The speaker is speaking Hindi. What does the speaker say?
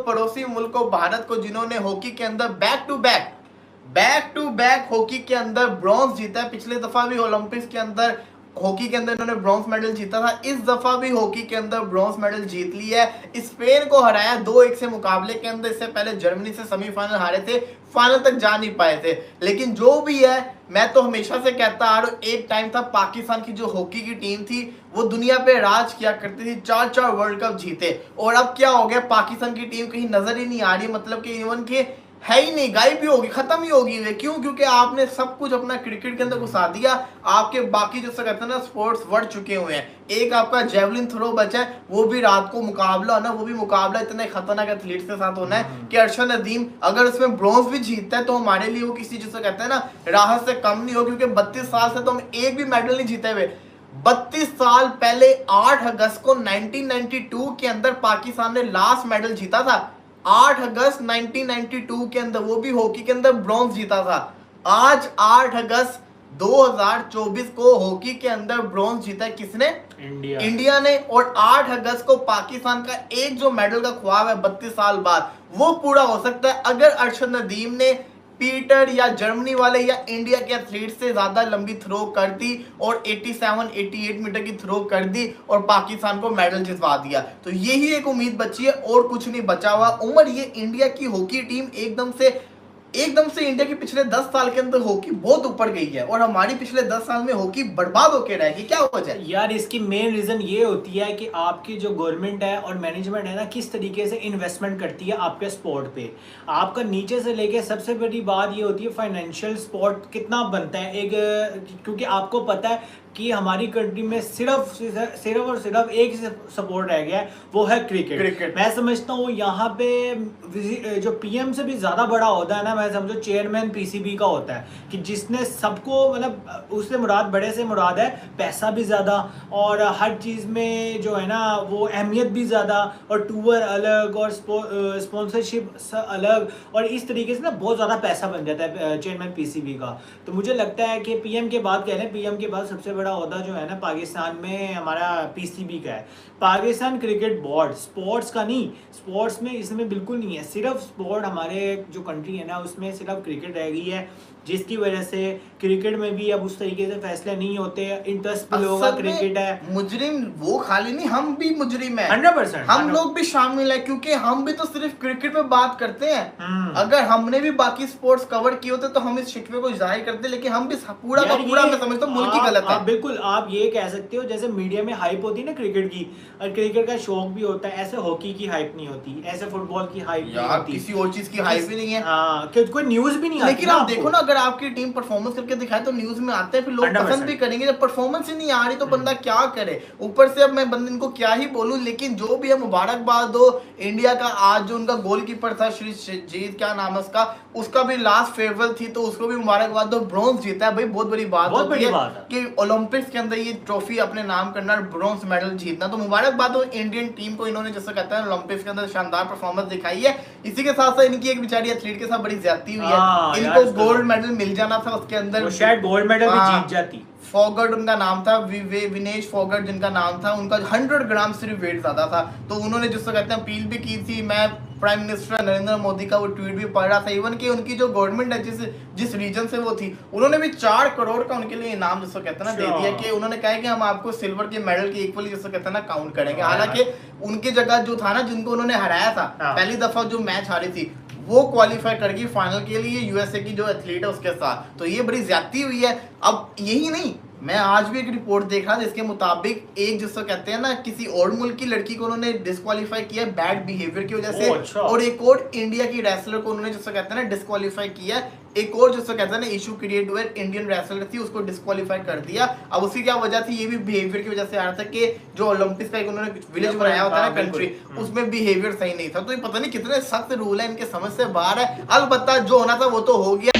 पड़ोसी मुल्क को, भारत को, जिन्होंने हॉकी के अंदर बैक टू बैक हॉकी के अंदर ब्रॉन्ज जीता है। पिछले दफा भी ओलंपिक्स के अंदर हॉकी के अंदर इन्होंने ब्रॉन्ज मेडल जीता था, इस दफा भी हॉकी के अंदर ब्रॉन्ज मेडल जीत लिया है। स्पेन को हराया 2-1 से मुकाबले के अंदर। इससे पहले जर्मनी से सेमीफाइनल हारे थे, फाइनल तक जा नहीं पाए थे। लेकिन जो भी है, मैं तो हमेशा से कहता आ रहा हूं, एक टाइम था पाकिस्तान की जो हॉकी की टीम थी वो दुनिया पे राज किया करती थी, 4 वर्ल्ड कप जीते। और अब क्या हो गया, पाकिस्तान की टीम कहीं नजर ही नहीं आ रही, मतलब कि इवन के है ही नहीं, गायब ही होगी, खत्म ही होगी वे। क्यों? क्योंकि आपने सब कुछ अपना क्रिकेट के अंदर घुसा दिया। आपके बाकी जो कहते हैं ना स्पोर्ट्स बढ़ चुके हुए हैं। एक आपका जेवलिन थ्रो बचा है, वो भी रात को मुकाबला होना, वो भी मुकाबला इतने खतरनाक एथलीट्स के साथ होना है कि अरशद नदीम अगर उसमें ब्रॉन्ज भी जीतता है तो हमारे लिए वो किसी जिसे कहते हैं ना राहत से कम नहीं हो। क्योंकि 32 साल से तो हम एक भी मेडल नहीं जीते हुए। 32 साल पहले 8 अगस्त को 1992 के अंदर पाकिस्तान ने लास्ट मेडल जीता था। 8 अगस्त 1992 के अंदर, वो भी हॉकी के अंदर ब्रॉन्ज जीता था। आज 8 अगस्त 2024 को हॉकी के अंदर ब्रॉन्ज जीता है किसने? इंडिया ने। और 8 अगस्त को पाकिस्तान का एक जो मेडल का ख्वाब है 32 साल बाद, वो पूरा हो सकता है अगर अरशद नदीम ने पीटर या जर्मनी वाले या इंडिया के एथलीट से ज्यादा लंबी थ्रो कर दी और 87-88 मीटर की थ्रो कर दी और पाकिस्तान को मेडल जितवा दिया। तो यही एक उम्मीद बची है और कुछ नहीं बचा हुआ। उमर, ये इंडिया की हॉकी टीम एकदम से इंडिया के पिछले 10 साल के अंदर हॉकी बहुत ऊपर गई है और हमारी पिछले 10 साल में हॉकी बर्बाद होकर रहेगी। क्या वजह है यार? इसकी मेन रीजन ये होती है कि आपकी जो गवर्नमेंट है और मैनेजमेंट है ना, किस तरीके से इन्वेस्टमेंट करती है आपके स्पोर्ट पे। आपका नीचे से लेके सबसे बड़ी बात ये होती है फाइनेंशियल सपोर्ट कितना बनता है एक, क्योंकि आपको पता है कि हमारी कंट्री में सिर्फ और सिर्फ एक सपोर्ट रह गया है, वो है क्रिकेट। मैं समझता हूँ यहाँ पे जो पीएम से भी ज्यादा बड़ा होता है ना, मैं समझो चेयरमैन पीसीबी का होता है, कि जिसने सबको, मतलब उससे मुराद, बड़े से मुराद है पैसा भी ज्यादा और हर चीज में जो है ना वो अहमियत भी ज्यादा, और टूर अलग और स्पॉन्सरशिप अलग, और इस तरीके से ना बहुत ज्यादा पैसा बन जाता है चेयरमैन पीसीबी का। तो मुझे लगता है कि पीएम के बाद कह रहे हैं, पीएम के बाद सबसे बड़ा ओहदा जो है ना पाकिस्तान में हमारा पीसीबी का है, पाकिस्तान क्रिकेट बोर्ड। स्पोर्ट्स का नहीं, स्पोर्ट्स में इसमें बिल्कुल नहीं है। सिर्फ स्पोर्ट हमारे जो कंट्री है ना उसमें सिर्फ क्रिकेट रह गई है, जिसकी वजह से क्रिकेट में भी अब उस तरीके से फैसले नहीं होते। इंटरेस्ट भी होगा, क्रिकेट है। मुजरिम वो खाली नहीं, हम भी मुजरिम है 100%। हम लोग भी शामिल है, क्योंकि हम भी तो सिर्फ क्रिकेट पे बात करते हैं। अगर हमने भी बाकी स्पोर्ट्स कवर किए होते तो हम इस शिकवे को जाहिर करते, लेकिन हम भी पूरा का पूरा, मैं समझता हूँ मुल्क की गलत है। बिल्कुल, आप ये कह सकते हो जैसे मीडिया में हाइप होती है ना क्रिकेट की, और क्रिकेट का शौक भी होता है, ऐसे हॉकी की हाइप नहीं होती, ऐसे फुटबॉल की हाइप नहीं होती, किसी और चीज की हाइप भी नहीं है। कोई न्यूज भी नहीं आती। लेकिन आप देखो ना, अगर आपकी टीम परफॉर्मेंस करके दिखाए तो न्यूज में आते हैं, फिर लोग पसंद भी करेंगे। जब परफॉर्मेंस ही नहीं आ रही तो बंदा क्या करे? ऊपर से अब मैं बंदे इनको क्या ही बोलूं, लेकिन जो भी है मुबारकबाद दो इंडिया का। आज जो उनका गोलकीपर था श्रीजीत, क्या नाम है उसका भी लास्ट फेयरवेल थी, तो उसको भी मुबारकबाद दो। ब्रॉन्ज जीता है भाई, बहुत बड़ी बात होती है कि ओलंपिक्स के अंदर ये ट्रॉफी अपने नाम करना, ब्रॉन्ज मेडल जीतना। तो मुबारकबाद हो इंडियन टीम को, इन्होंने जैसे कहते हैं ओलंपिक्स के अंदर शानदार परफॉर्मेंस दिखाई है। इसी के साथ साथ इनकी एक बेचारी एथलीट के साथ बड़ी ज्यादती हुई है, इनको गोल्ड मेडल मिल जाना था उसके अंदर, वो शायद गोल्ड मेडल भी जीत जाती। फॉगर्ट उनका नाम था, विनेश फॉगर्ट जिनका नाम था, उनका 100 ग्राम सिर्फ वेट ज्यादा था। तो उन्होंने जिसको कहते हैं अपील भी की थी। मैं प्राइम मिनिस्टर नरेंद्र मोदी का वो ट्वीट भी पढ़ रहा था। इवन कि उनकी जो गवर्नमेंट है जिस रीजन से वो थी, उन्होंने भी 4 करोड़ का उनके लिए इनाम जिसको कहते हैं ना दे दिया, कि उन्होंने कहा कि हम आपको सिल्वर के मेडल के इक्वली जिसको कहते हैं ना काउंट करेंगे। हालांकि उनकी जगह जो था ना, जिनको उन्होंने हराया था पहली दफा जो मैच हारी थी, वो क्वालिफाई कर गई फाइनल के लिए यूएसए की जो एथलीट है उसके साथ। तो ये बड़ी ज्यादती हुई है। अब यही नहीं, मैं आज भी एक रिपोर्ट देख रहा जिसके मुताबिक एक जिसको कहते हैं ना किसी और मुल्क की लड़की को उन्होंने डिस्क्वालीफाई किया बैड बिहेवियर की वजह से। अच्छा। और एक और इंडिया की रेसलर को उन्होंने जिसको कहते हैं ना डिस्क्वालीफाई किया। एक और जिसको कहते हैं ना इशू क्रिएट हुआ, इंडियन रेसलर थी, उसको डिस्क्वालीफाई कर दिया। अब उसकी क्या वजह थी? ये भी बिहेवियर की वजह से आ रहा था कि जो ओलंपिक्स का एक उन्होंने विलेज बनाया होता है ना कंट्री, उसमें बिहेवियर सही नहीं था। तो ये पता नहीं कितने सख्त रूल है इनके समझ से बाहर है। अलबत्ता जो होना था वो तो हो गया।